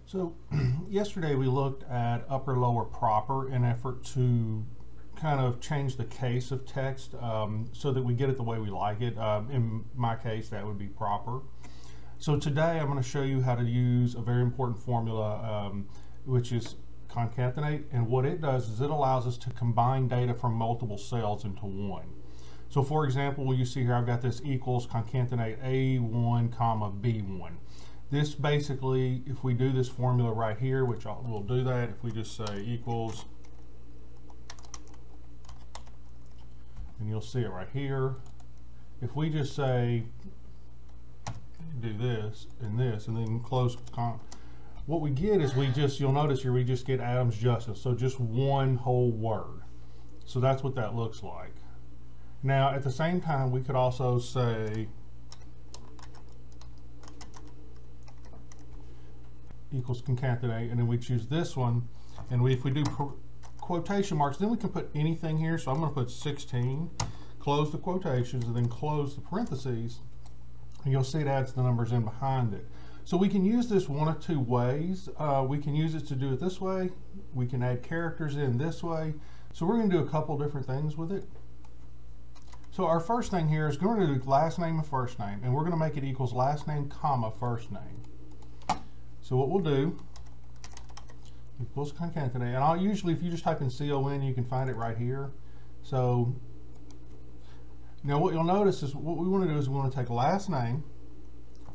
So yesterday we looked at upper lower proper in effort to kind of change the case of text so that we get it the way we like it. In my case, that would be proper. So today I'm going to show you how to use a very important formula which is concatenate, and what it does is it allows us to combine data from multiple cells into one. So for example, you see here I've got this equals concatenate A1 comma B1. This basically, if we do this formula right here, which we'll do that, if we just say equals, and you'll see it right here. If we just say, do this, and then close, what we get is you'll notice here, we just get Adams justice, so just one whole word. So that's what that looks like. Now, at the same time, we could also say equals concatenate, and then we choose this one, and if we do quotation marks, then we can put anything here. So I'm going to put 16, close the quotations, and then close the parentheses, and you'll see it adds the numbers in behind it. So we can use this one of two ways. We can use it to do it this way. We can add characters in this way. So we're going to do a couple different things with it. So our first thing here is going to do last name and first name, and we're going to make it equals last name comma first name. So what we'll do, equals concatenate, and I'll usually, if you just type in CON, you can find it right here. So now what you'll notice is what we want to do is we want to take last name,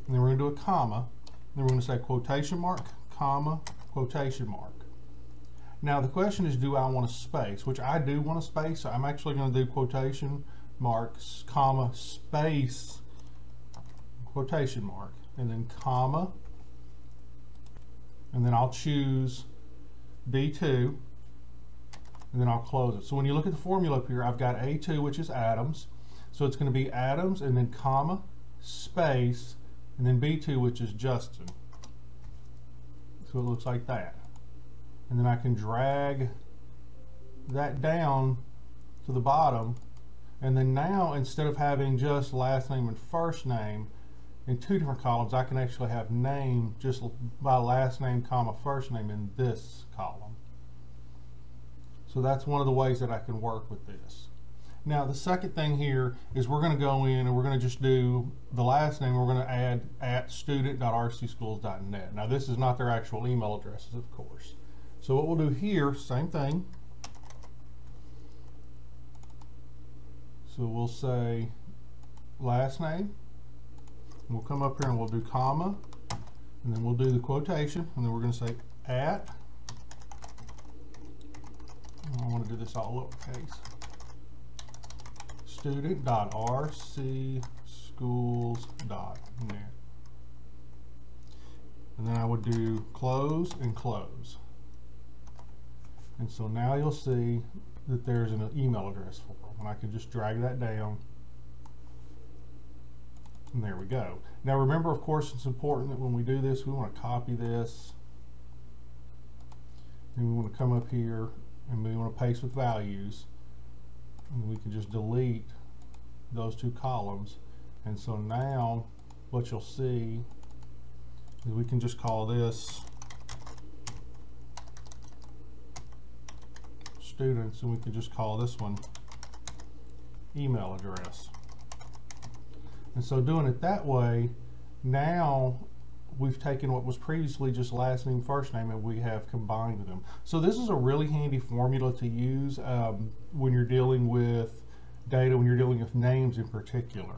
and then we're going to do a comma, and then we're going to say quotation mark, comma, quotation mark. Now the question is, do I want a space? Which I do want a space, so I'm actually going to do quotation marks, comma, space, quotation mark, and then comma, and then I'll choose B2, and then I'll close it. So when you look at the formula up here, I've got A2, which is Adams, so it's going to be Adams, and then comma, space, and then B2, which is Justin. So it looks like that. And then I can drag that down to the bottom, and then now instead of having just last name and first name in two different columns, I can actually have name just by last name comma first name in this column. So that's one of the ways that I can work with this. Now the second thing here is we're going to go in and we're going to just do the last name. We're going to add at student.rcschools.net. Now this is not their actual email addresses, of course. So what we'll do here, same thing. So we'll say last name. We'll come up here and we'll do comma, and then we'll do the quotation, and then we're going to say at. I want to do this all lowercase. Student.rcschools.net. And then I would do close and close. And so now you'll see that there's an email address for them, and I can just drag that down. And there we go. Now remember, of course, it's important that when we do this, we want to copy this, and we want to come up here and we want to paste with values, and we can just delete those two columns. And so now what you'll see is we can just call this students, and we can just call this one email address. And so doing it that way, now we've taken what was previously just last name, first name, and we have combined them. So this is a really handy formula to use when you're dealing with data, when you're dealing with names in particular.